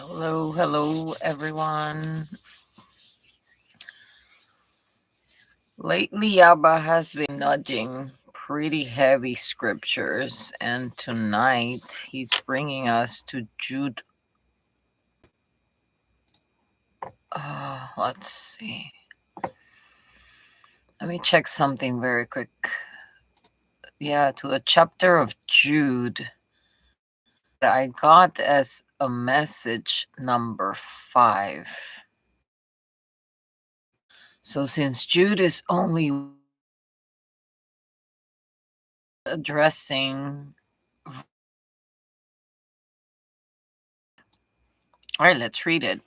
Hello, everyone. Lately, Abba has been nudging pretty heavy scriptures, and tonight he's bringing us to Jude. Let's see. Let me check something very quick. Yeah, to a chapter of Jude that I got as a message number 5. So since Jude is only addressing, all right, let's read it.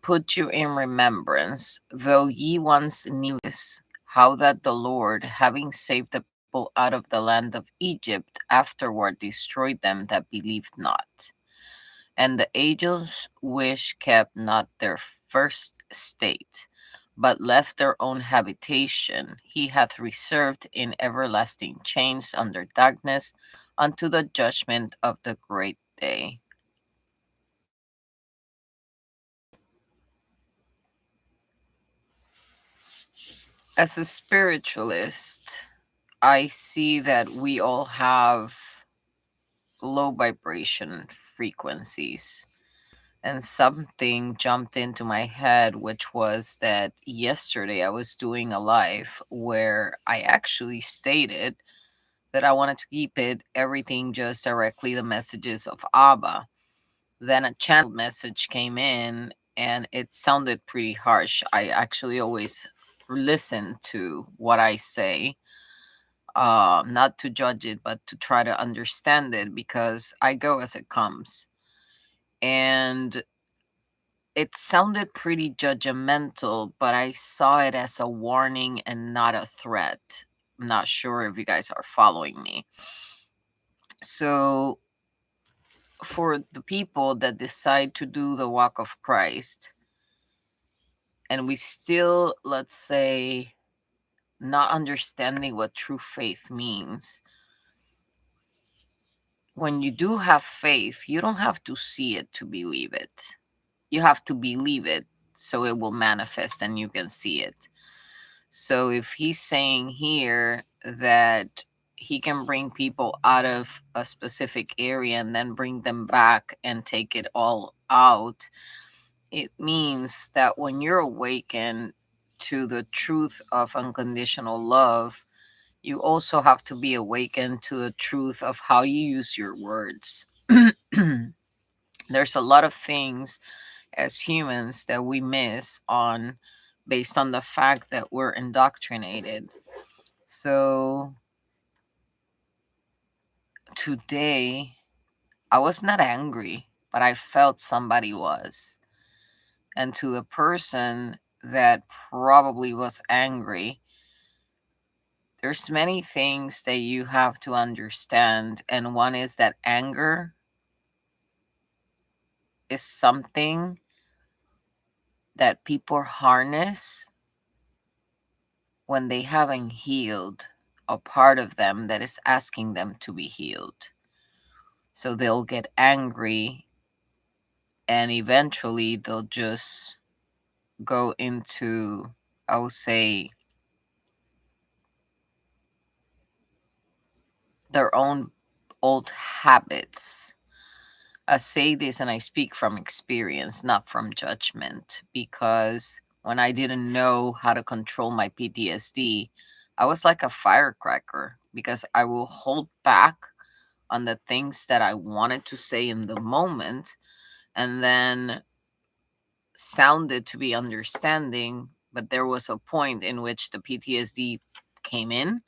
Put you in remembrance, though ye once knew this, how that the Lord, having saved the people out of the land of Egypt, afterward destroyed them that believed not. And the angels which kept not their first state, but left their own habitation, he hath reserved in everlasting chains under darkness unto the judgment of the great day. As a spiritualist, I see that we all have low vibration frequencies. And something jumped into my head, which was that yesterday I was doing a live where I actually stated that I wanted to keep it everything just directly the messages of Abba. Then a channeled message came in and it sounded pretty harsh. I actually always listen to what I say, not to judge it, but to try to understand it because I go as it comes. And it sounded pretty judgmental, but I saw it as a warning and not a threat. I'm not sure if you guys are following me. So, for the people that decide to do the walk of Christ, and we still, let's say, not understanding what true faith means, when you do have faith, you don't have to see it to believe it. You have to believe it so it will manifest and you can see it. So if he's saying here that he can bring people out of a specific area and then bring them back and take it all out, it means that when you're awakened to the truth of unconditional love, you also have to be awakened to the truth of how you use your words. There's a lot of things as humans that we miss on based on the fact that we're indoctrinated. So today I was not angry, but I felt somebody was. And to the person that probably was angry, there's many things that you have to understand. And one is that anger is something that people harness when they haven't healed a part of them that is asking them to be healed. So they'll get angry and eventually they'll just go into, I would say, their own old habits. I say this and I speak from experience, not from judgment, because when I didn't know how to control my PTSD, I was like a firecracker because I will hold back on the things that I wanted to say in the moment and then sounded to be understanding, but there was a point in which the PTSD came in,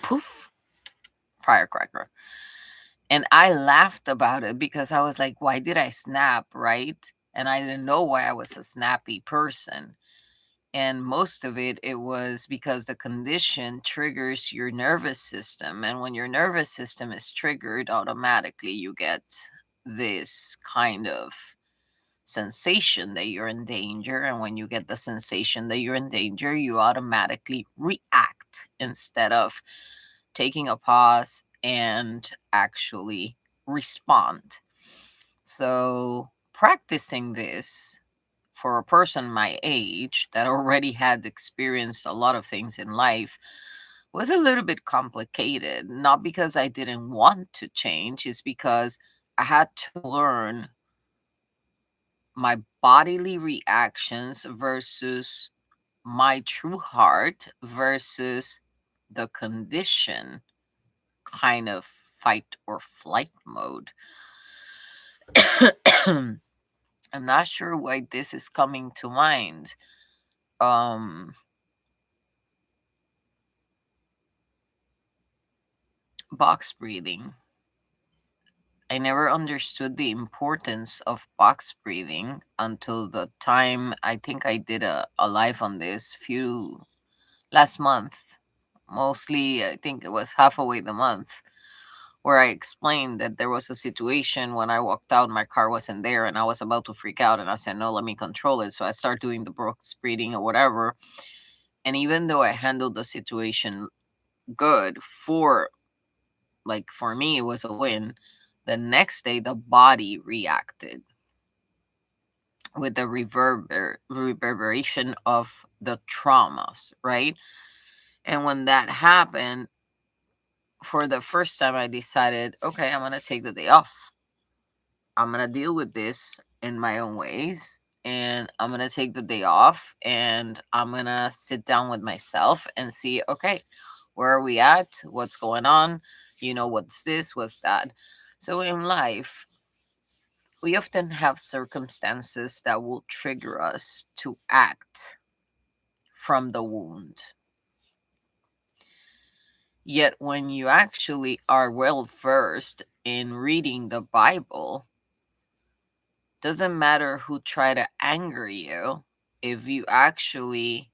poof, firecracker. And I laughed about it because I was like, why did I snap, right? And I didn't know why I was a snappy person. And most of it, it was because the condition triggers your nervous system. And when your nervous system is triggered, automatically you get this kind of sensation that you're in danger. And when you get the sensation that you're in danger, you automatically react instead of taking a pause and actually respond. So practicing this for a person my age that already had experienced a lot of things in life was a little bit complicated. Not because I didn't want to change, it's because I had to learn my bodily reactions versus my true heart versus the condition kind of fight or flight mode. I'm not sure why this is coming to mind. Box breathing. I never understood the importance of box breathing until the time I think I did a live on this last month. Mostly, I think it was halfway the month, where I explained that there was a situation when I walked out, my car wasn't there, and I was about to freak out. And I said, no, let me control it. So I started doing the box breathing or whatever. And even though I handled the situation good, for me, it was a win. The next day, the body reacted with the reverberation of the traumas, right? And when that happened, for the first time, I decided, okay, I'm going to take the day off. I'm going to deal with this in my own ways. And I'm going to take the day off and I'm going to sit down with myself and see, okay, where are we at? What's going on? What's this? What's that? So in life, we often have circumstances that will trigger us to act from the wound. Yet when you actually are well versed in reading the Bible, doesn't matter who try to anger you, if you actually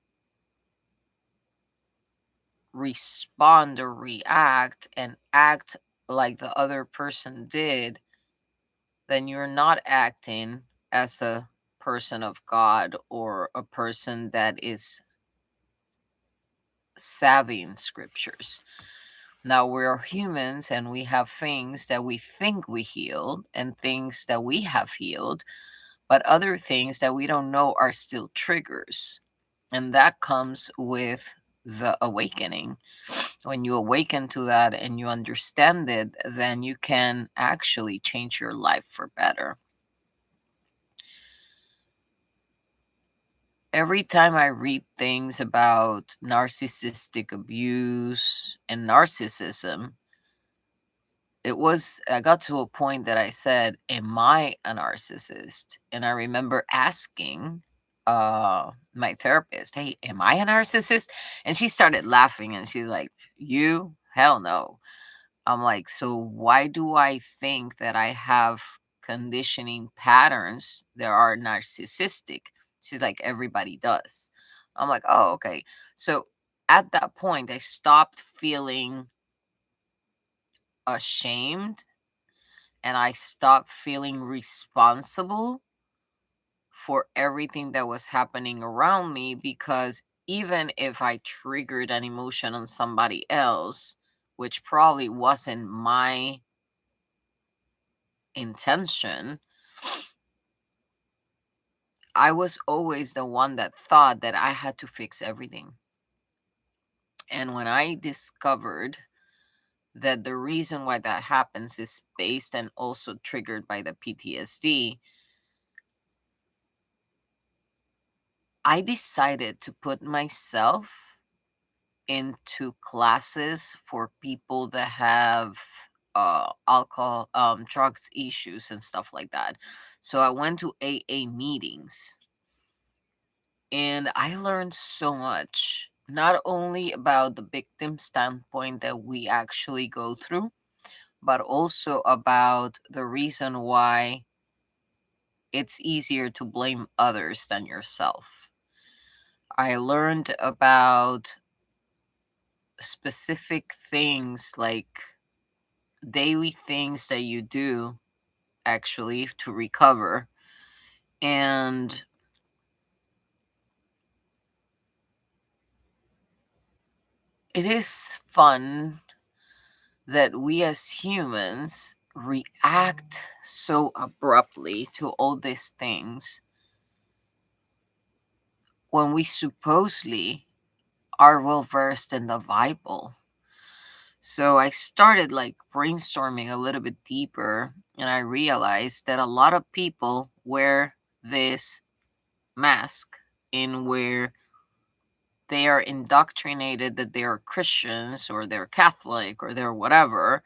respond or react and act like the other person did, then you're not acting as a person of God or a person that is savvy in scriptures. Now, we're humans and we have things that we think we healed and things that we have healed, but other things that we don't know are still triggers. And that comes with the awakening. When you awaken to that and you understand it, then you can actually change your life for better. Every time I read things about narcissistic abuse and narcissism, I got to a point that I said, am I a narcissist? And I remember asking my therapist, hey, am I a narcissist? And she started laughing and she's like, you? Hell no. I'm like, so why do I think that I have conditioning patterns that are narcissistic? She's like, everybody does. I'm like, oh, okay. So at that point, I stopped feeling ashamed and I stopped feeling responsible for everything that was happening around me, because even if I triggered an emotion on somebody else, which probably wasn't my intention, I was always the one that thought that I had to fix everything. And when I discovered that the reason why that happens is based and also triggered by the PTSD, I decided to put myself into classes for people that have alcohol, drugs issues and stuff like that. So I went to AA meetings and I learned so much, not only about the victim standpoint that we actually go through, but also about the reason why it's easier to blame others than yourself. I learned about specific things, like daily things that you do actually to recover. And it is fun that we as humans react so abruptly to all these things when we supposedly are well versed in the Bible? So I started like brainstorming a little bit deeper, and I realized that a lot of people wear this mask in where they are indoctrinated that they are Christians or they're Catholic or they're whatever,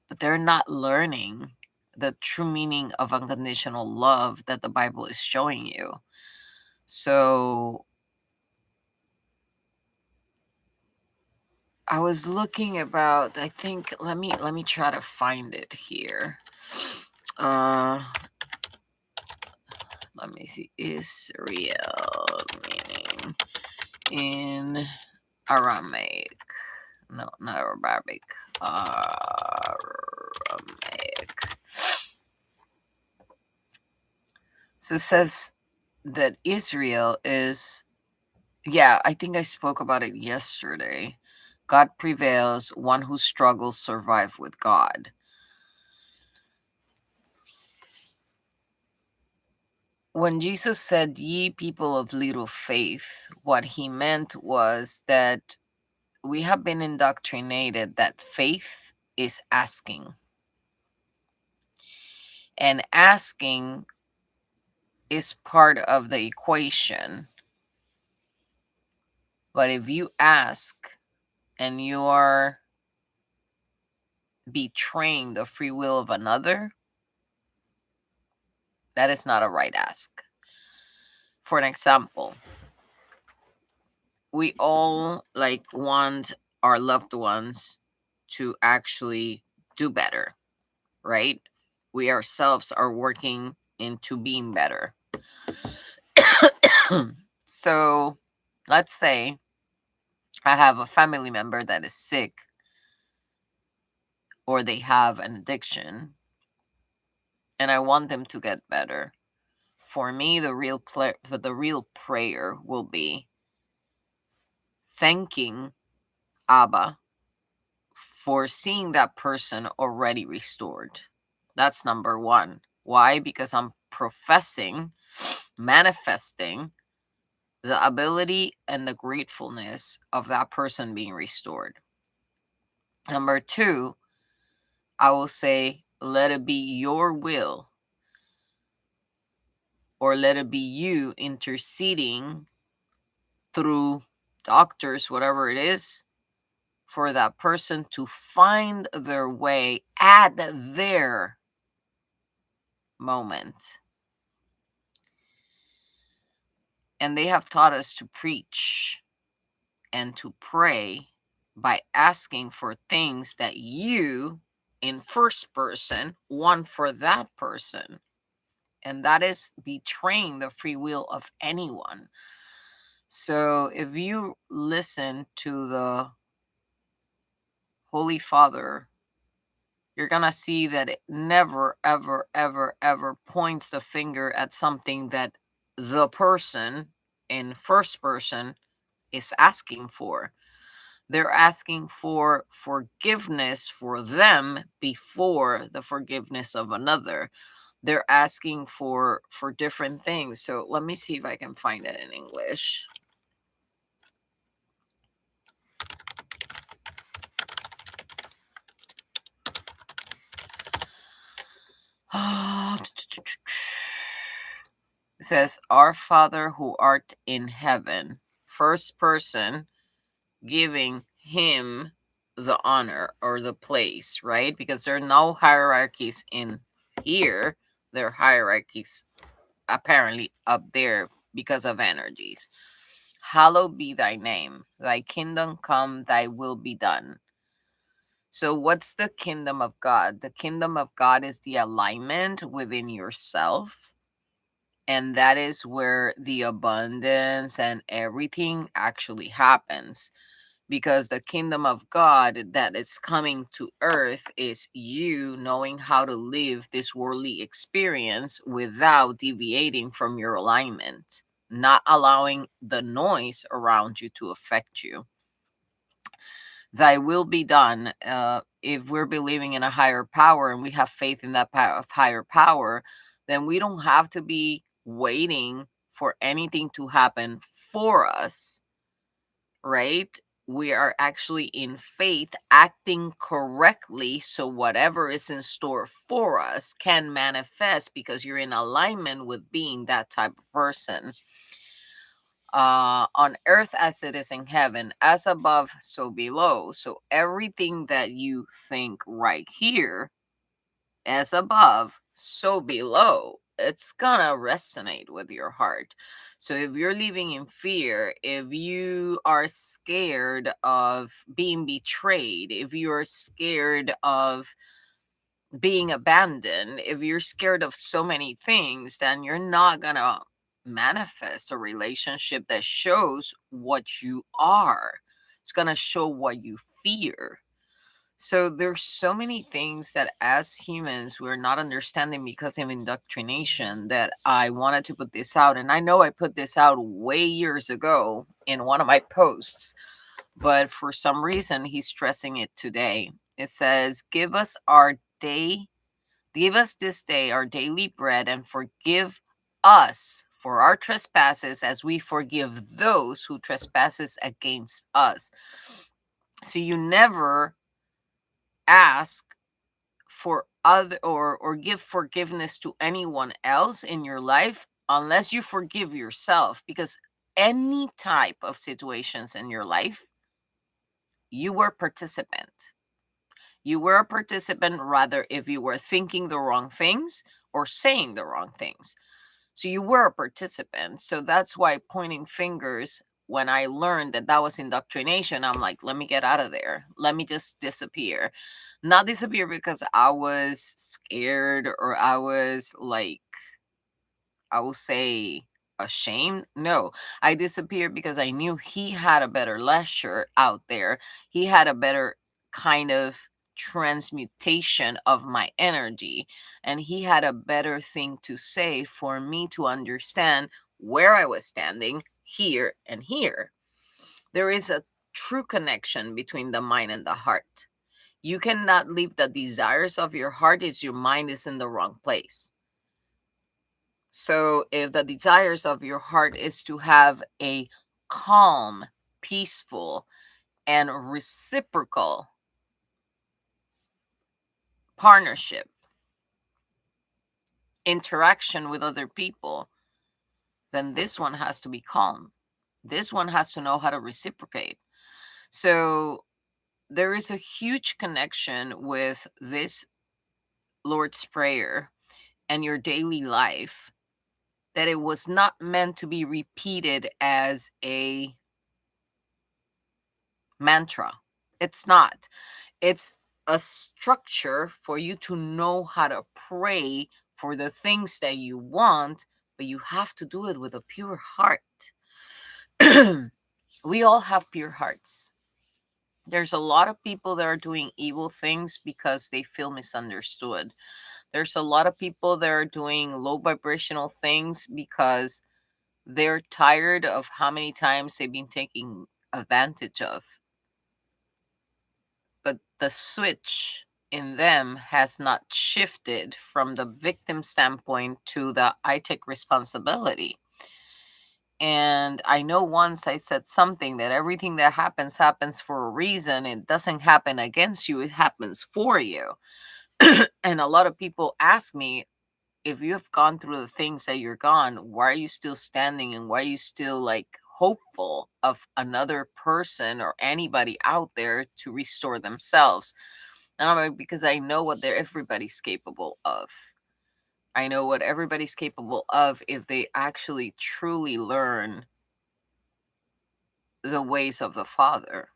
but they're not learning the true meaning of unconditional love that the Bible is showing you. So I was looking about, I think, let me try to find it here. Uh let me see. Israel meaning in Aramaic. No, not Arabic. Aramaic. So it says that Israel is, yeah, I think I spoke about it yesterday. God prevails, one who struggles survive with God. When Jesus said, "Ye people of little faith," what he meant was that we have been indoctrinated that faith is asking. And asking is part of the equation. But if you ask and you are betraying the free will of another, that is not a right ask. For an example, we all like want our loved ones to actually do better, right? We ourselves are working into being better. So let's say I have a family member that is sick or they have an addiction and I want them to get better. For me, the real prayer will be thanking Abba for seeing that person already restored. That's number one. Why? Because I'm manifesting the ability and the gratefulness of that person being restored. Number two, I will say, let it be your will, or let it be you interceding through doctors, whatever it is, for that person to find their way at their moment. And they have taught us to preach and to pray by asking for things that you, in first person, want for that person. And that is betraying the free will of anyone. So if you listen to the Holy Father, you're going to see that it never, ever, ever, ever points the finger at something that the person in first person is asking for. They're asking for forgiveness for them before the forgiveness of another. They're asking for different things. So let me see if I can find it in English. It says, "Our Father who art in heaven," first person giving him the honor or the place, right? Because there are no hierarchies in here. There are hierarchies apparently up there because of energies. "Hallowed be thy name. Thy kingdom come, thy will be done." So what's the kingdom of God? The kingdom of God is the alignment within yourself. And that is where the abundance and everything actually happens. Because the kingdom of God that is coming to earth is you knowing how to live this worldly experience without deviating from your alignment, not allowing the noise around you to affect you. "Thy will be done." if we're believing in a higher power and we have faith in that higher power, then we don't have to be waiting for anything to happen for us, right? We are actually in faith, acting correctly, so whatever is in store for us can manifest because you're in alignment with being that type of person. On earth as it is in heaven, as above, so below. So everything that you think right here, as above, so below, it's gonna resonate with your heart. So if you're living in fear, if you are scared of being betrayed, if you're scared of being abandoned, if you're scared of so many things, then you're not gonna manifest a relationship that shows what you are. It's gonna show what you fear. So there's so many things that as humans we're not understanding because of indoctrination, that I wanted to put this out. And I know I put this out way years ago in one of my posts, but for some reason he's stressing it today. It says, give us this day our daily bread, and forgive us for our trespasses as we forgive those who trespasses against us. So you never ask for other or give forgiveness to anyone else in your life unless you forgive yourself, because any type of situations in your life, you were participant. You were a participant rather if you were thinking the wrong things or saying the wrong things. So you were a participant. So that's why pointing fingers, when I learned that that was indoctrination, I'm like, let me get out of there. Let me just disappear. Not disappear because I was scared or I was like, I will say ashamed. No, I disappeared because I knew he had a better lecture out there. He had a better kind of transmutation of my energy, and he had a better thing to say for me to understand where I was standing here and here. There is a true connection between the mind and the heart. You cannot leave the desires of your heart if your mind is in the wrong place. So if the desires of your heart is to have a calm, peaceful, and reciprocal partnership, interaction with other people, then this one has to be calm. This one has to know how to reciprocate. So there is a huge connection with this Lord's Prayer and your daily life, that it was not meant to be repeated as a mantra. It's not. It's a structure for you to know how to pray for the things that you want, but you have to do it with a pure heart. We all have pure hearts. There's a lot of people that are doing evil things because they feel misunderstood. There's a lot of people that are doing low vibrational things because they're tired of how many times they've been taken advantage of. But the switch in them has not shifted from the victim standpoint to the I take responsibility. And I know once I said something that everything that happens for a reason. It doesn't happen against you, it happens for you. And a lot of people ask me, if you have gone through the things that you're gone, why are you still standing and why are you still like hopeful of another person or anybody out there to restore themselves? And I'm like, because I know what everybody's capable of. I know what everybody's capable of if they actually truly learn the ways of the Father,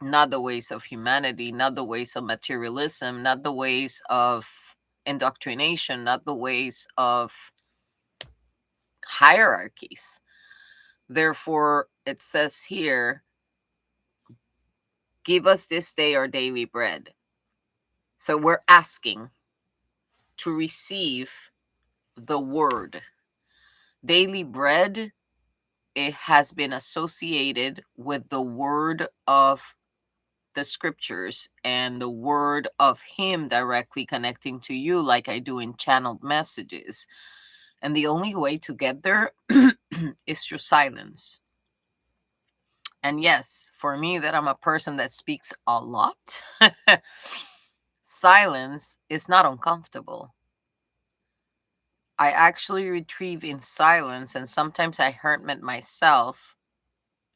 not the ways of humanity, not the ways of materialism, not the ways of indoctrination, not the ways of hierarchies. Therefore, it says here, give us this day our daily bread. So we're asking to receive the word. Daily bread, it has been associated with the word of the scriptures and the word of him directly connecting to you, like I do in channeled messages. And the only way to get there is through silence. And yes, for me, that I'm a person that speaks a lot, silence is not uncomfortable. I actually retrieve in silence, and sometimes I hermit myself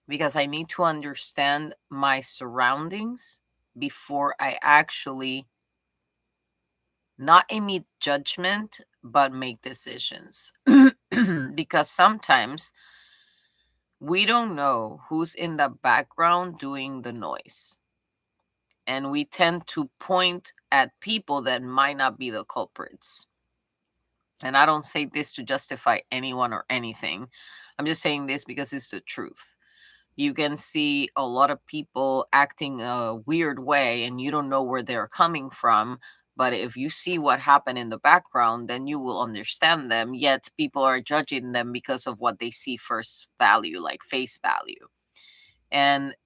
because I need to understand my surroundings before I actually not emit judgment, but make decisions. Because sometimes we don't know who's in the background doing the noise. And we tend to point at people that might not be the culprits. And I don't say this to justify anyone or anything. I'm just saying this because it's the truth. You can see a lot of people acting a weird way and you don't know where they're coming from. But if you see what happened in the background, then you will understand them. Yet people are judging them because of what they see first value, like face value. And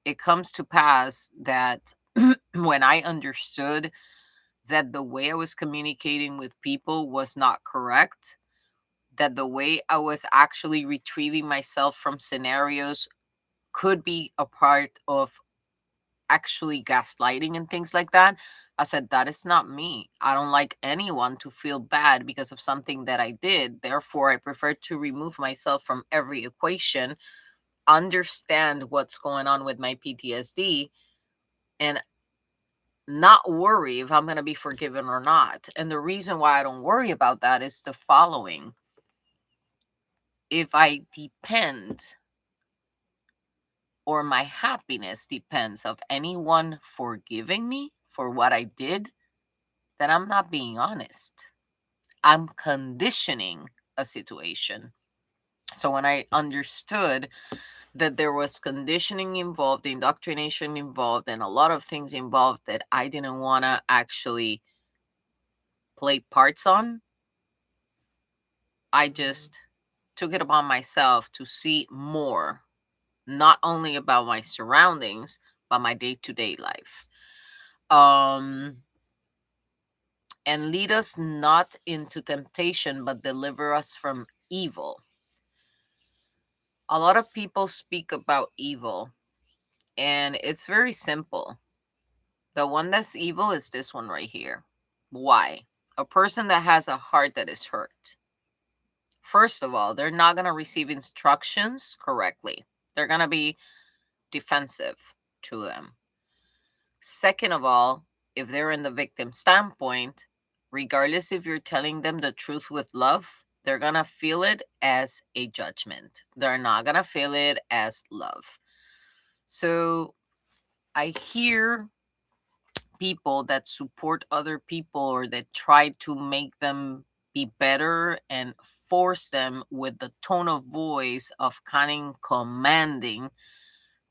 it comes to pass that when I understood that the way I was communicating with people was not correct, that the way I was actually retrieving myself from scenarios could be a part of actually gaslighting and things like that, I said, that is not me. I don't like anyone to feel bad because of something that I did. Therefore, I prefer to remove myself from every equation, understand what's going on with my PTSD, and not worry if I'm going to be forgiven or not. And the reason why I don't worry about that is the following. If I depend, or my happiness depends of anyone forgiving me for what I did, then I'm not being honest. I'm conditioning a situation. So when I understood that there was conditioning involved, indoctrination involved, and a lot of things involved that I didn't want to actually play parts on, I just took it upon myself to see more, not only about my surroundings, but my day-to-day life. And lead us not into temptation, but deliver us from evil. A lot of people speak about evil, and it's very simple. The one that's evil is this one right here. Why? A person that has a heart that is hurt. First of all, they're not going to receive instructions correctly. They're going to be defensive to them. Second of all, if they're in the victim standpoint, regardless if you're telling them the truth with love, they're going to feel it as a judgment. They're not going to feel it as love. So I hear people that support other people or that try to make them be better and force them with the tone of voice of kind of commanding.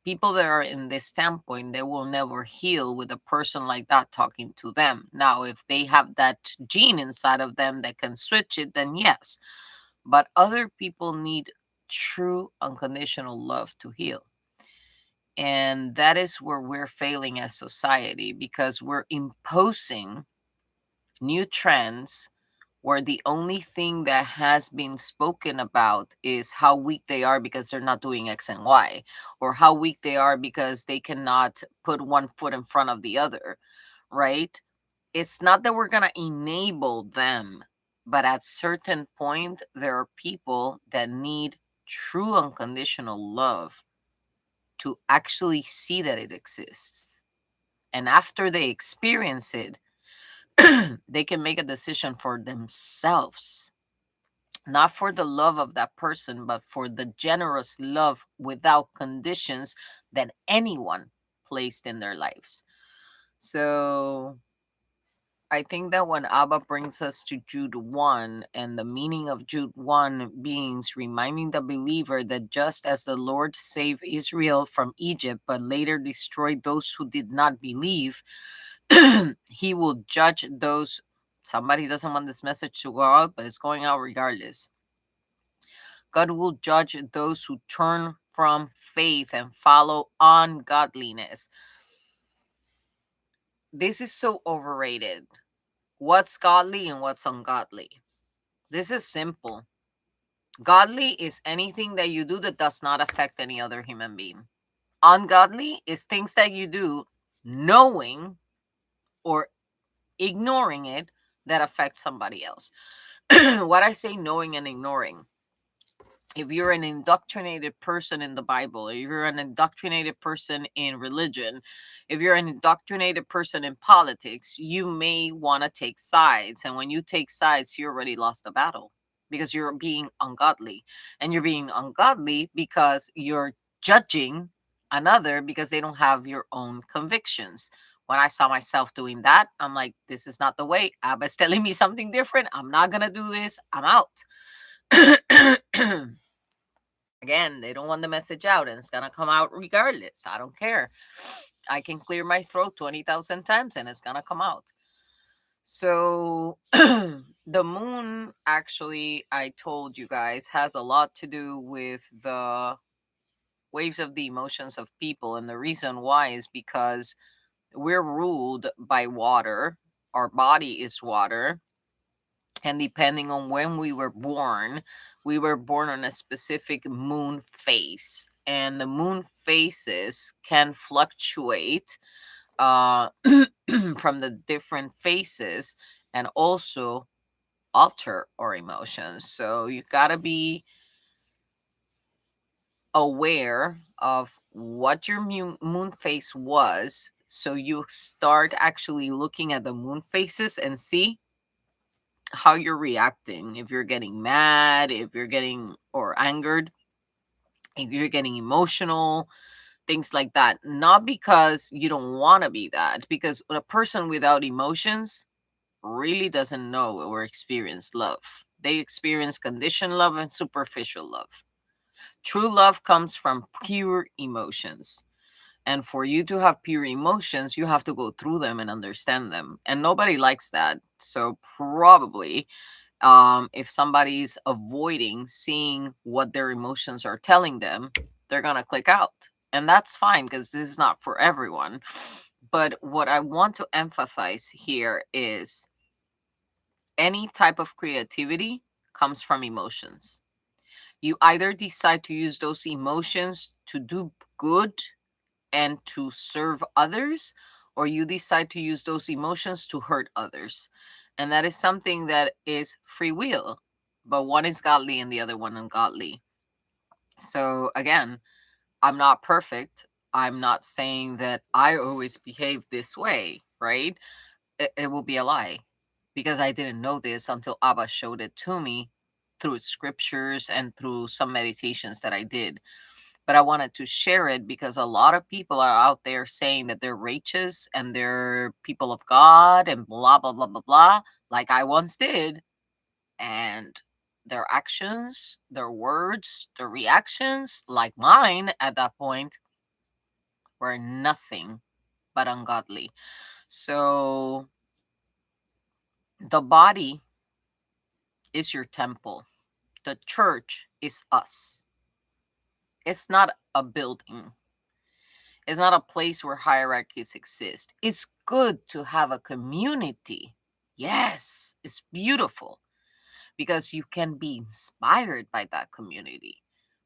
People that are in this standpoint, they will never heal with a person like that talking to them. Now, if they have that gene inside of them that can switch it, then yes. But other people need true unconditional love to heal. And that is where we're failing as society, because we're imposing new trends where the only thing that has been spoken about is how weak they are because they're not doing X and Y, or how weak they are because they cannot put one foot in front of the other, right? It's not that we're going to enable them, but at certain point, there are people that need true unconditional love to actually see that it exists. And after they experience it, they can make a decision for themselves, not for the love of that person, but for the generous love without conditions that anyone placed in their lives. So I think that when Abba brings us to Jude 1, and the meaning of Jude 1 means reminding the believer that just as the Lord saved Israel from Egypt, but later destroyed those who did not believe, he will judge those. Somebody doesn't want this message to go out, but it's going out regardless. God will judge those who turn from faith and follow ungodliness. this is so overrated. What's godly and what's ungodly? This is simple. Godly is anything that you do that does not affect any other human being. Ungodly is things that you do knowing or ignoring it that affect somebody else. What I say knowing and ignoring, if you're an indoctrinated person in the Bible, if you're an indoctrinated person in religion, if you're an indoctrinated person in politics, you may want to take sides. And when you take sides, you already lost the battle because you're being ungodly. And you're being ungodly because you're judging another because they don't have your own convictions. When I saw myself doing that, I'm like, this is not the way. Abba's telling me something different. I'm not going to do this. I'm out. Again, they don't want the message out and it's going to come out regardless. I don't care. I can clear my throat 20,000 times and it's going to come out. So the moon, actually, I told you guys, has a lot to do with the waves of the emotions of people. And the reason why is because we're ruled by water. Our body is water. And depending on when we were born on a specific moon phase. And the moon phases can fluctuate from the different phases and also alter our emotions. So you gotta be aware of what your moon phase was. So you start actually looking at the moon phases and see how you're reacting. If you're getting mad, if you're getting or angered, if you're getting emotional, things like that. Not because you don't want to be that, because a person without emotions really doesn't know or experience love. They experience conditioned love and superficial love. True love comes from pure emotions. And for you to have pure emotions, you have to go through them and understand them. And nobody likes that. So probably if somebody's avoiding seeing what their emotions are telling them, they're going to click out. And that's fine because this is not for everyone. But what I want to emphasize here is any type of creativity comes from emotions. You either decide to use those emotions to do good and to serve others, or you decide to use those emotions to hurt others. And that is something that is free will, but one is godly and the other one ungodly. So again, I'm not perfect. I'm not saying that I always behave this way, right? It will be a lie because I didn't know this until Abba showed it to me through scriptures and through some meditations that I did. But I wanted to share it because a lot of people are out there saying that they're righteous and they're people of God and blah, blah, blah, blah, blah, like I once did. And their actions, their words, their reactions, like mine at that point, were nothing but ungodly. So the body is your temple. The church is us. It's not a building. It's not a place where hierarchies exist. It's good to have a community. Yes, it's beautiful because you can be inspired by that community.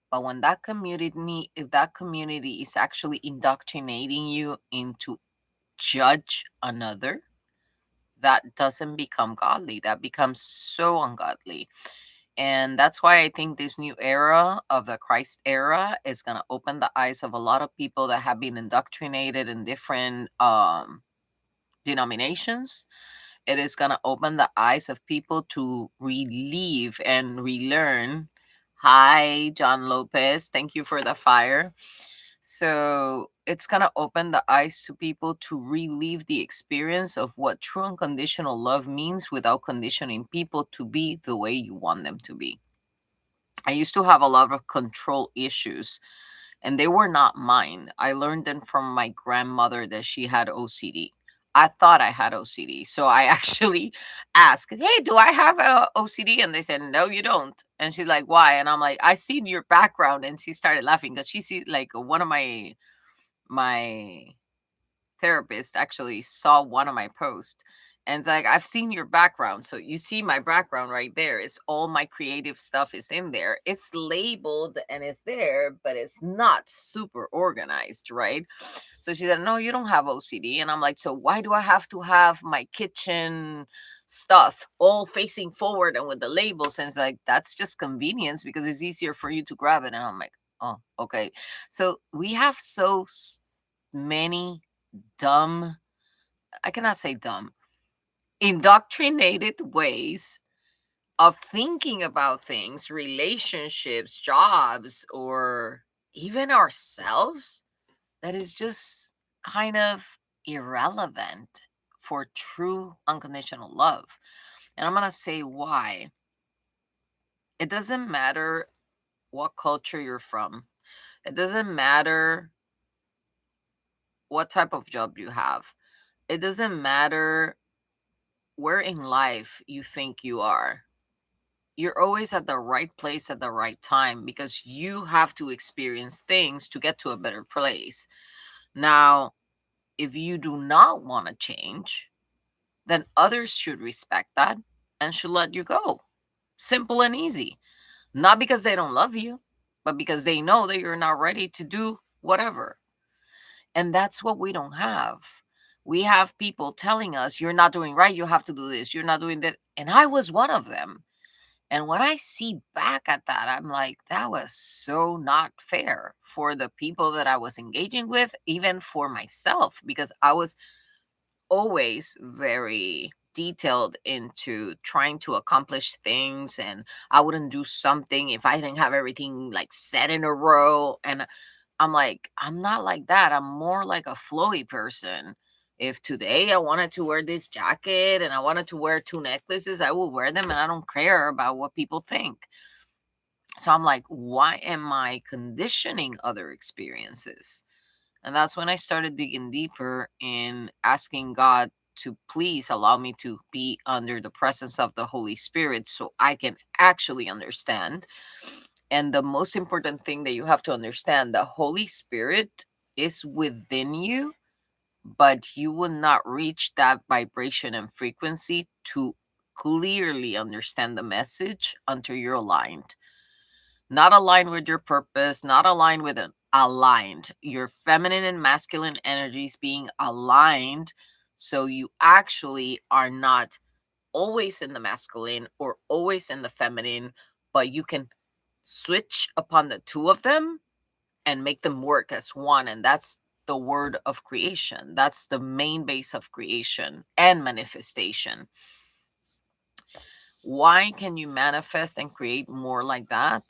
But when that community, if that community is actually indoctrinating you into judge another, that doesn't become godly. That becomes so ungodly. And that's why I think this new era of the Christ era is going to open the eyes of a lot of people that have been indoctrinated in different denominations. It is going to open the eyes of people to relieve and relearn. Hi, John Lopez. Thank you for the fire. So it's going to open the eyes to people to relive the experience of what true unconditional love means without conditioning people to be the way you want them to be. I used to have a lot of control issues, and they were not mine. I learned them from my grandmother that she had OCD. I thought I had OCD. So I actually asked, hey, do I have a OCD? And they said, no, you don't. And she's like, why? And I'm like, I seen your background. And she started laughing because she see like one of my therapist actually saw one of my posts, and it's like, I've seen your background. So you see my background right there. It's all my creative stuff is in there. It's labeled and it's there, but it's not super organized, right? So she said, no, you don't have OCD. And I'm like, so why do I have to have my kitchen stuff all facing forward and with the labels? And it's like, that's just convenience because it's easier for you to grab it. And I'm like, oh, okay. So we have many dumb, I cannot say dumb, indoctrinated ways of thinking about things, relationships, jobs, or even ourselves, that is just kind of irrelevant for true unconditional love. And I'm going to say why. It doesn't matter what culture you're from, it doesn't matter what type of job you have, it doesn't matter where in life you think you are. You're always at the right place at the right time because you have to experience things to get to a better place. Now, if you do not want to change, then others should respect that and should let you go. Simple and easy. Not because they don't love you, but because they know that you're not ready to do whatever. And that's what we don't have. We have people telling us, you're not doing right, you have to do this, you're not doing that. And I was one of them. And when I see back at that, I'm like, that was so not fair for the people that I was engaging with, even for myself, because I was always very detailed into trying to accomplish things, and I wouldn't do something if I didn't have everything like set in a row. And I'm like, I'm not like that. I'm more like a flowy person. If today I wanted to wear this jacket and I wanted to wear 2 necklaces, I will wear them and I don't care about what people think. So I'm like, why am I conditioning other experiences? And that's when I started digging deeper in asking God to please allow me to be under the presence of the Holy Spirit so I can actually understand. And the most important thing that you have to understand, the Holy Spirit is within you, but you will not reach that vibration and frequency to clearly understand the message until you're aligned. Not aligned with your purpose, not aligned with an aligned. Your feminine and masculine energies being aligned, so you actually are not always in the masculine or always in the feminine, but you can switch upon the two of them and make them work as one. And that's the word of creation. That's the main base of creation and manifestation. Why can you manifest and create more like that?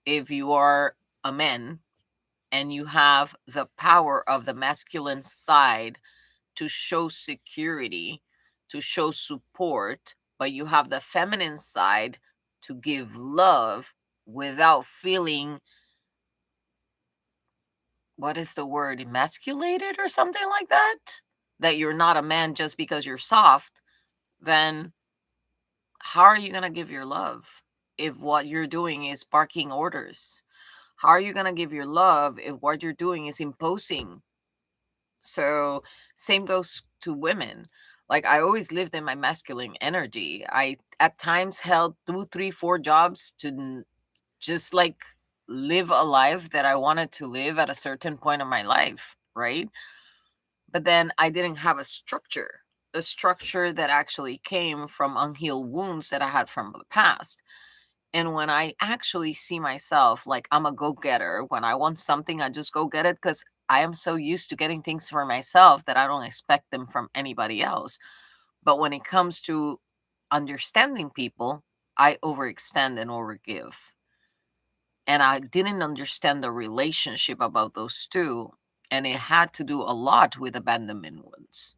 If you are a man and you have the power of the masculine side to show security, to show support, but you have the feminine side to give love without feeling, what is the word, emasculated or something like that? That you're not a man just because you're soft, then how are you going to give your love if what you're doing is barking orders? How are you going to give your love if what you're doing is imposing? So, same goes to women. Like, I always lived in my masculine energy. I, at times, held 2, 3, 4 jobs to just like live a life that I wanted to live at a certain point in my life, right? But then I didn't have a structure that actually came from unhealed wounds that I had from the past. And when I actually see myself like I'm a go-getter, when I want something, I just go get it because I am so used to getting things for myself that I don't expect them from anybody else. But when it comes to understanding people, I overextend and overgive. And I didn't understand the relationship about those two. And it had to do a lot with abandonment wounds.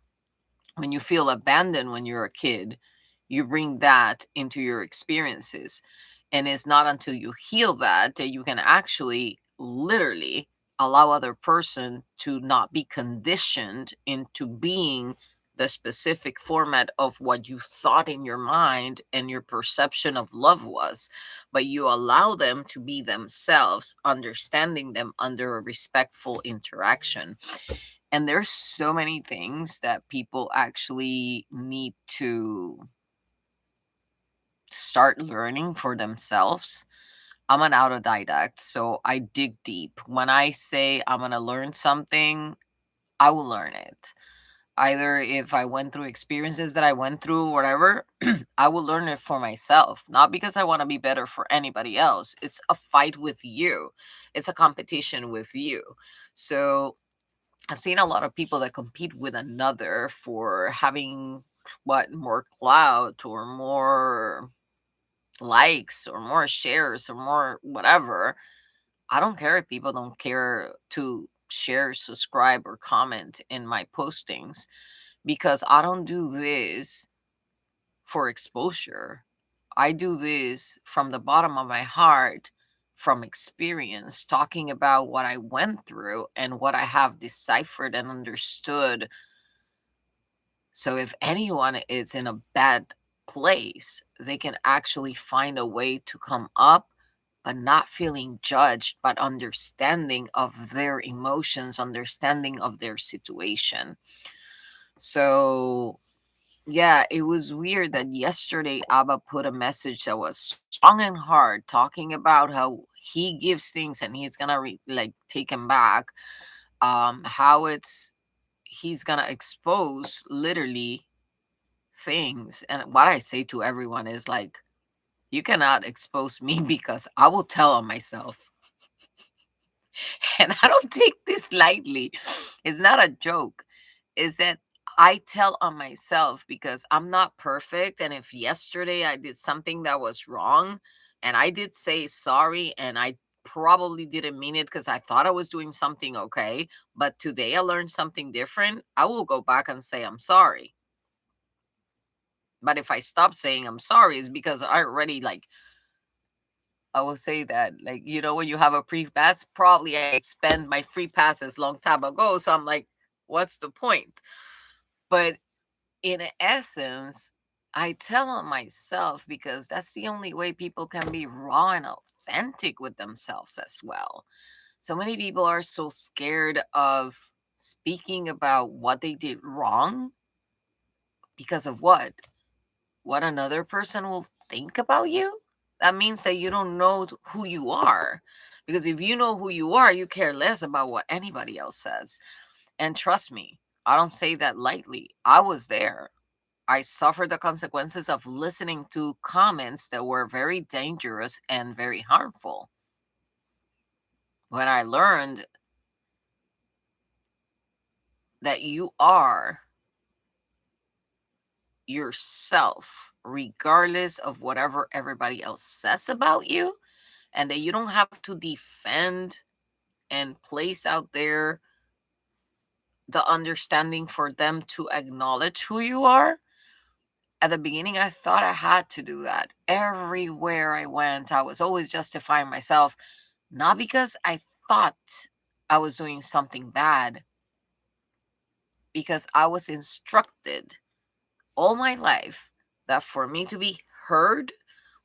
When you feel abandoned when you're a kid, you bring that into your experiences. And it's not until you heal that you can actually literally allow other person to not be conditioned into being the specific format of what you thought in your mind and your perception of love was, but you allow them to be themselves, understanding them under a respectful interaction. And there's so many things that people actually need to start learning for themselves. I'm an autodidact, so I dig deep. When I say I'm going to learn something, I will learn it. Either if I went through experiences that I went through, whatever, I will learn it for myself. Not because I want to be better for anybody else. It's a fight with you, it's a competition with you. So I've seen a lot of people that compete with another for having more clout or more likes or more shares or more whatever. I don't care if people don't care to share, subscribe, or comment in my postings, because I don't do this for exposure. I do this from the bottom of my heart, from experience, talking about what I went through and what I have deciphered and understood. So if anyone is in a bad place, they can actually find a way to come up, but not feeling judged, but understanding of their emotions, understanding of their situation. So yeah, it was weird that yesterday Abba put a message that was strong and hard, talking about how he gives things and he's gonna take him back. How it's he's gonna expose literally things. And what I say to everyone is like, you cannot expose me because I will tell on myself. And I don't take this lightly. It's not a joke. Is that I tell on myself because I'm not perfect. And if yesterday I did something that was wrong and I did say sorry and I probably didn't mean it because I thought I was doing something okay, but today I learned something different, I will go back and say I'm sorry. But if I stop saying I'm sorry, it's because I already I will say that, when you have a free pass, probably I spent my free passes long time ago. So I'm like, what's the point? But in essence, I tell on myself because that's the only way people can be raw and authentic with themselves as well. So many people are so scared of speaking about what they did wrong because of what another person will think about you. That means that you don't know who you are. Because if you know who you are, you care less about what anybody else says. And trust me, I don't say that lightly. I was there. I suffered the consequences of listening to comments that were very dangerous and very harmful. When I learned that you are yourself, regardless of whatever everybody else says about you, and that you don't have to defend and place out there the understanding for them to acknowledge who you are. At the beginning, I thought I had to do that. Everywhere I went, I was always justifying myself, not because I thought I was doing something bad, because I was instructed all my life that for me to be heard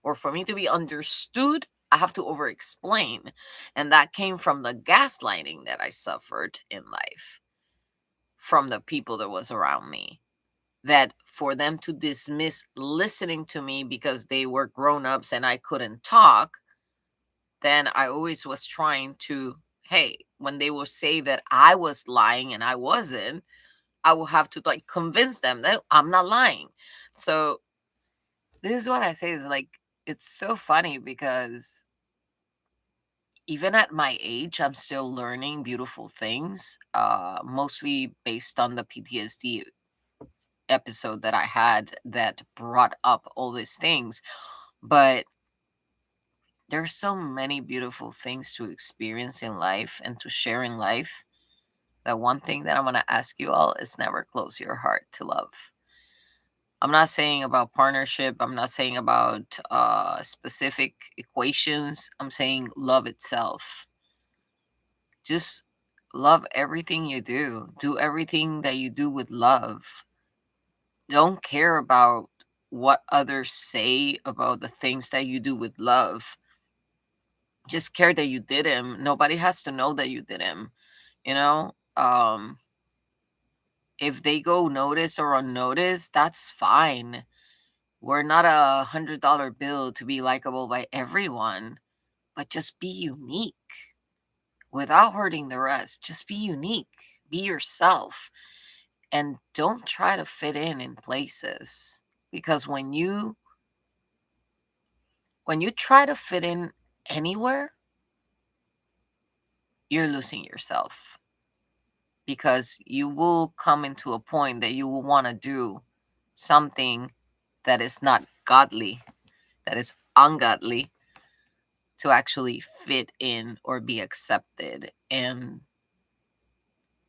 or for me to be understood, I have to over explain. And that came from the gaslighting that I suffered in life from the people that was around me. That for them to dismiss listening to me because they were grown-ups and I couldn't talk, then I always was trying to, hey, when they will say that I was lying and I wasn't, I will have to convince them that I'm not lying. So this is what I say is it's so funny because even at my age, I'm still learning beautiful things, mostly based on the PTSD episode that I had that brought up all these things. But there's so many beautiful things to experience in life and to share in life that one thing that I'm going to ask you all is never close your heart to love. I'm not saying about partnership. I'm not saying about specific equations. I'm saying love itself. Just love everything you do. Do everything that you do with love. Don't care about what others say about the things that you do with love. Just care that you did them. Nobody has to know that you did them, you know? If they go noticed or unnoticed, that's fine. We're not $100 bill to be likable by everyone, but just be unique without hurting the rest. Just be unique, be yourself, and don't try to fit in places, because when you try to fit in anywhere, you're losing yourself, because you will come into a point that you will want to do something that is not godly, that is ungodly, to actually fit in or be accepted. And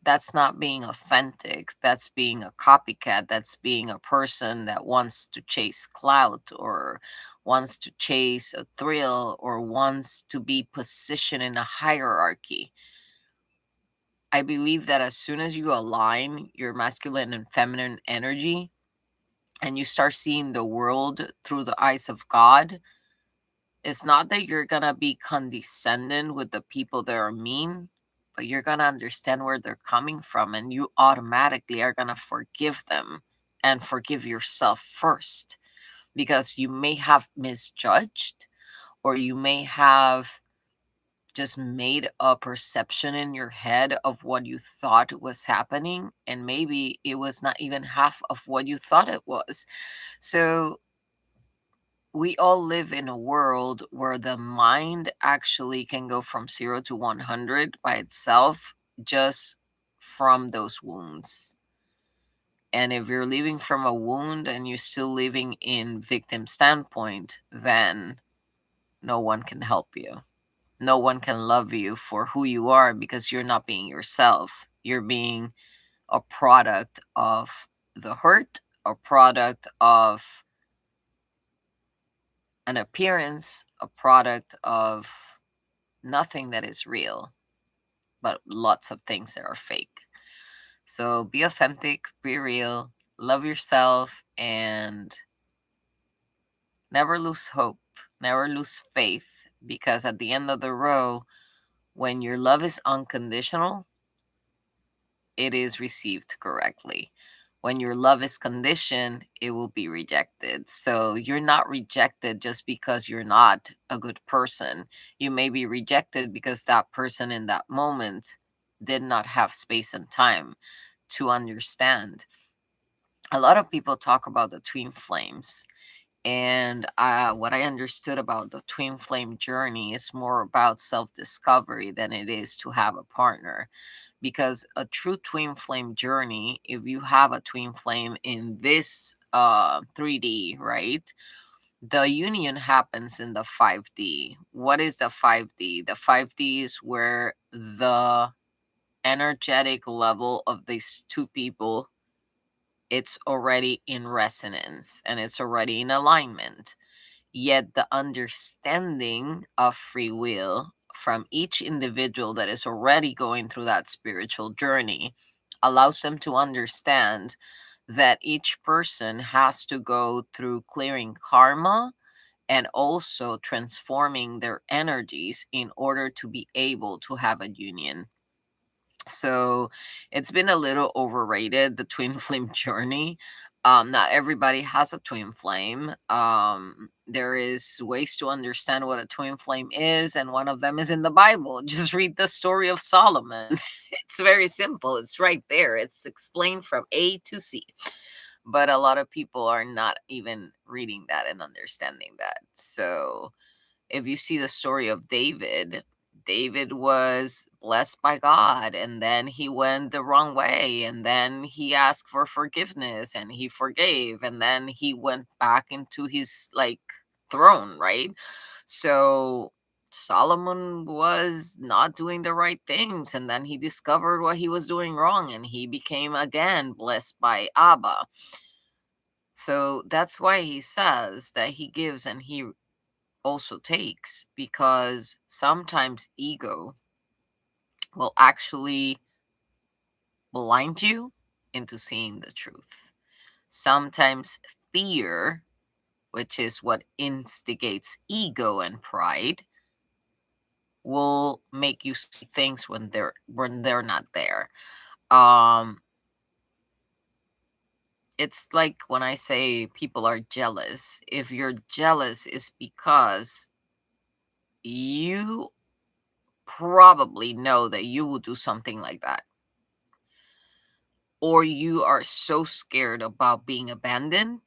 that's not being authentic. That's being a copycat. That's being a person that wants to chase clout, or wants to chase a thrill, or wants to be positioned in a hierarchy. I believe that as soon as you align your masculine and feminine energy, and you start seeing the world through the eyes of God, it's not that you're going to be condescending with the people that are mean, but you're going to understand where they're coming from, and you automatically are going to forgive them and forgive yourself first, because you may have misjudged, or you may have just made a perception in your head of what you thought was happening, and maybe it was not even half of what you thought it was. So we all live in a world where the mind actually can go from 0 to 100 by itself, just from those wounds. And if you're living from a wound and you're still living in victim standpoint, then no one can help you. No one can love you for who you are, because you're not being yourself. You're being a product of the hurt, a product of an appearance, a product of nothing that is real, but lots of things that are fake. So be authentic, be real, love yourself, and never lose hope, never lose faith, because at the end of the row, when your love is unconditional, it is received correctly. When your love is conditioned, it will be rejected. So you're not rejected just because you're not a good person. You may be rejected because that person in that moment did not have space and time to understand. A lot of people talk about the twin flames. And what I understood about the twin flame journey is more about self-discovery than it is to have a partner. Because a true twin flame journey, if you have a twin flame in this 3D, right? The union happens in the 5D. What is the 5D? The 5D is where the energetic level of these two people, it's already in resonance and it's already in alignment. Yet the understanding of free will from each individual that is already going through that spiritual journey allows them to understand that each person has to go through clearing karma and also transforming their energies in order to be able to have a union. So it's been a little overrated, the twin flame journey. Not everybody has a twin flame. There is ways to understand what a twin flame is, and one of them is in the Bible. Just read the story of Solomon. It's very simple. It's right there. It's explained from A to Z. But a lot of people are not even reading that and understanding that. So if you see the story of David, David was blessed by God, and then he went the wrong way, and then he asked for forgiveness and he forgave, and then he went back into his throne, right? So Solomon was not doing the right things, and then he discovered what he was doing wrong, and he became again blessed by Abba. So that's why he says that he gives and he also takes, because sometimes ego will actually blind you into seeing the truth. Sometimes fear, which is what instigates ego and pride, will make you see things when they're not there. Um It's like when I say people are jealous. If you're jealous, it's because you probably know that you will do something like that. Or you are so scared about being abandoned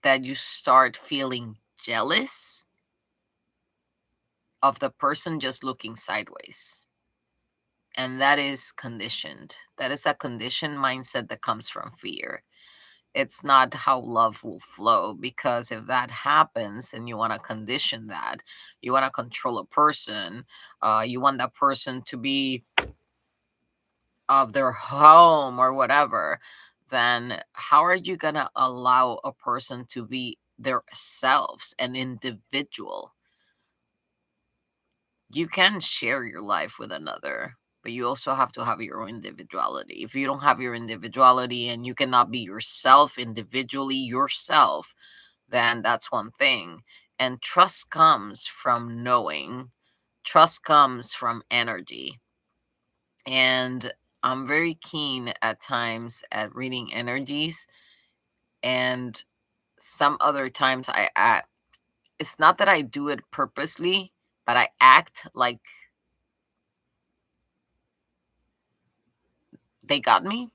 that you start feeling jealous of the person just looking sideways. And that is conditioned. That is a conditioned mindset that comes from fear. It's not how love will flow, because if that happens and you want to condition that, you want to control a person, you want that person to be of their home or whatever, then how are you going to allow a person to be their selves, an individual? You can share your life with another, but you also have to have your own individuality. If you don't have your individuality and you cannot be yourself individually, yourself, then that's one thing. And trust comes from knowing, trust comes from energy. And I'm very keen at times at reading energies, and some other times I act. It's not that I do it purposely, but I act like they got me,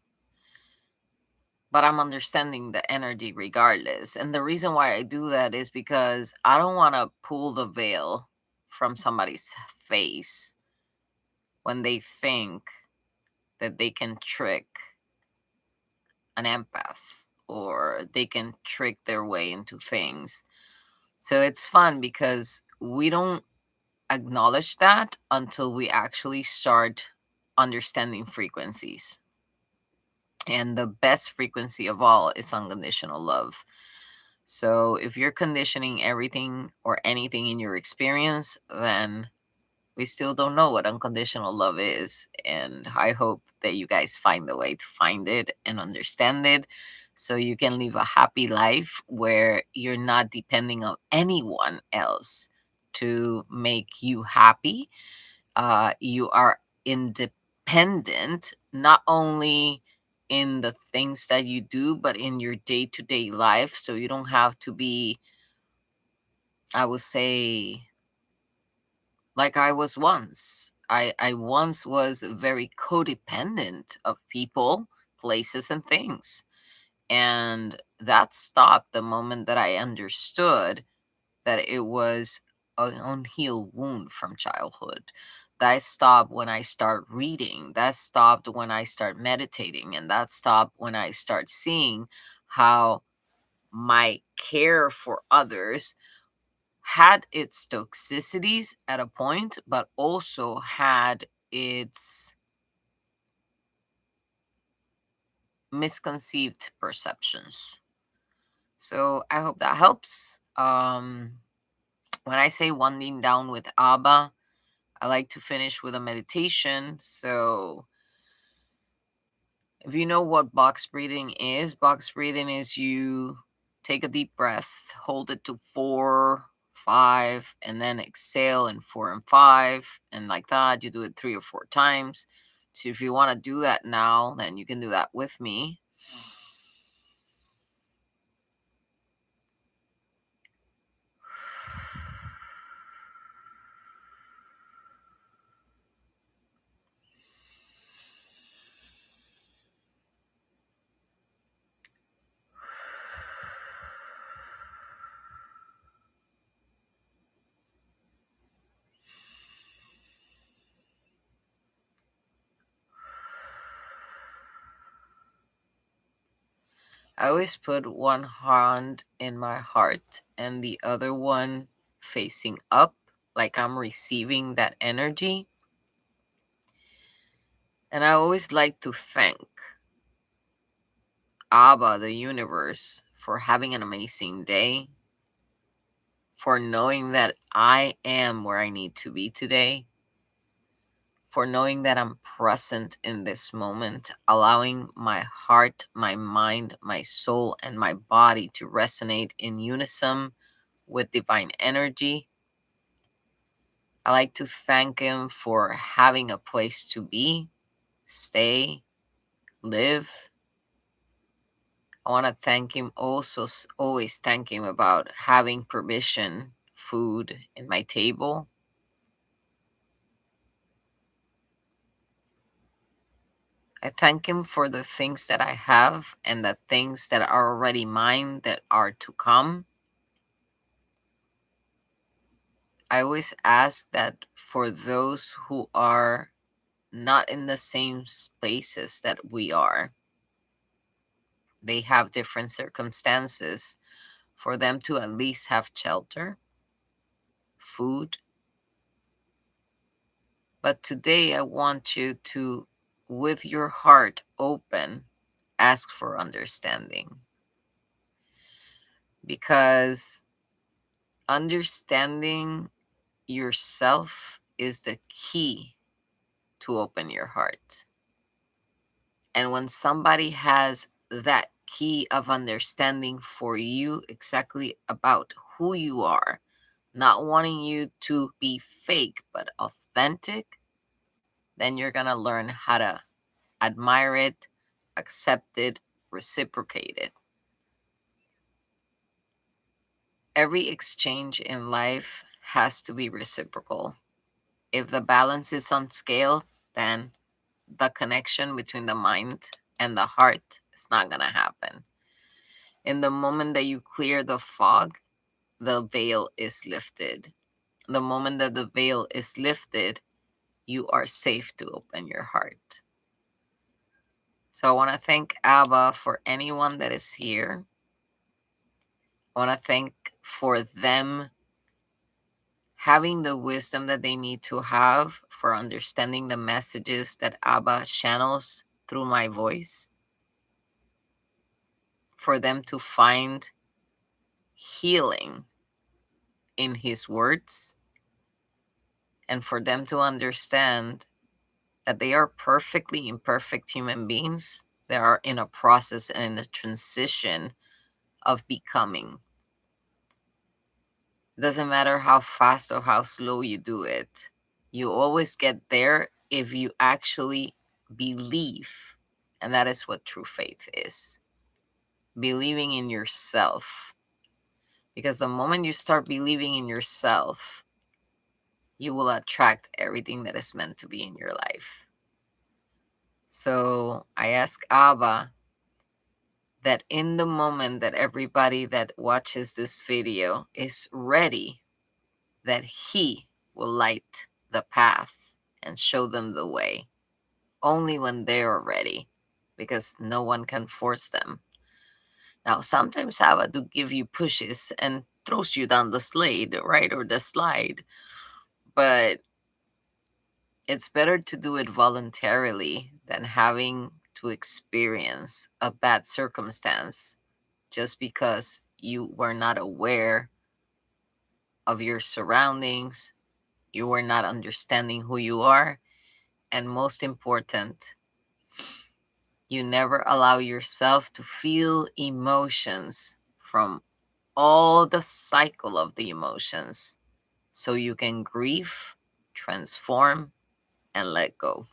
but I'm understanding the energy regardless. And the reason why I do that is because I don't want to pull the veil from somebody's face when they think that they can trick an empath or they can trick their way into things. So it's fun because we don't acknowledge that until we actually start understanding frequencies. And the best frequency of all is unconditional love. So if you're conditioning everything or anything in your experience, then we still don't know what unconditional love is. And I hope that you guys find the way to find it and understand it, so you can live a happy life where you're not depending on anyone else to make you happy. You are independent, not only in the things that you do, but in your day-to-day life. So you don't have to be, I would say, like I was once. I once was very codependent of people, places, and things. And that stopped the moment that I understood that it was an unhealed wound from childhood. That stopped when I start reading. That stopped when I start meditating. And that stopped when I start seeing how my care for others had its toxicities at a point, but also had its misconceived perceptions. So I hope that helps. When I say winding down with Abba, I like to finish with a meditation. So if you know what box breathing is you take a deep breath, hold it to 4, 5, and then exhale in 4 and 5. And like that, you do it 3 or 4 times. So if you want to do that now, then you can do that with me. I always put one hand in my heart and the other one facing up, like I'm receiving that energy. And I always like to thank Abba, the universe, for having an amazing day, for knowing that I am where I need to be today, for knowing that I'm present in this moment, allowing my heart, my mind, my soul, and my body to resonate in unison with divine energy. I like to thank him for having a place to be, stay, live, I want to thank him also, always thank him about having provision, food in my table. I thank him for the things that I have and the things that are already mine that are to come. I always ask that for those who are not in the same spaces that we are, they have different circumstances, for them to at least have shelter, food. But today I want you to, with your heart open, ask for understanding. Because understanding yourself is the key to open your heart. And when somebody has that key of understanding for you exactly about who you are, not wanting you to be fake but authentic, then you're going to learn how to admire it, accept it, reciprocate it. Every exchange in life has to be reciprocal. If the balance is on scale, then the connection between the mind and the heart is not going to happen. In the moment that you clear the fog, the veil is lifted. The moment that the veil is lifted, you are safe to open your heart. So I want to thank Abba for anyone that is here. I want to thank for them having the wisdom that they need to have for understanding the messages that Abba channels through my voice, for them to find healing in his words, and for them to understand that they are perfectly imperfect human beings that are in a process and in a transition of becoming. Doesn't matter how fast or how slow you do it. You always get there if you actually believe. And that is what true faith is. Believing in yourself. Because the moment you start believing in yourself, you will attract everything that is meant to be in your life. So I ask Abba that in the moment that everybody that watches this video is ready, that he will light the path and show them the way. Only when they are ready, because no one can force them. Now, sometimes Abba do give you pushes and throws you down the slide, right, or the slide. But it's better to do it voluntarily than having to experience a bad circumstance just because you were not aware of your surroundings, you were not understanding who you are, and most important, you never allow yourself to feel emotions from all the cycle of the emotions so you can grieve, transform, and let go.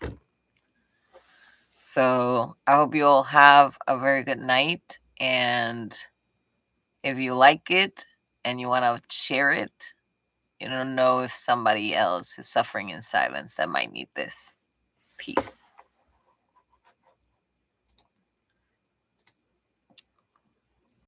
So I hope you all have a very good night. And if you like it and you want to share it, you don't know if somebody else is suffering in silence that might need this. Peace.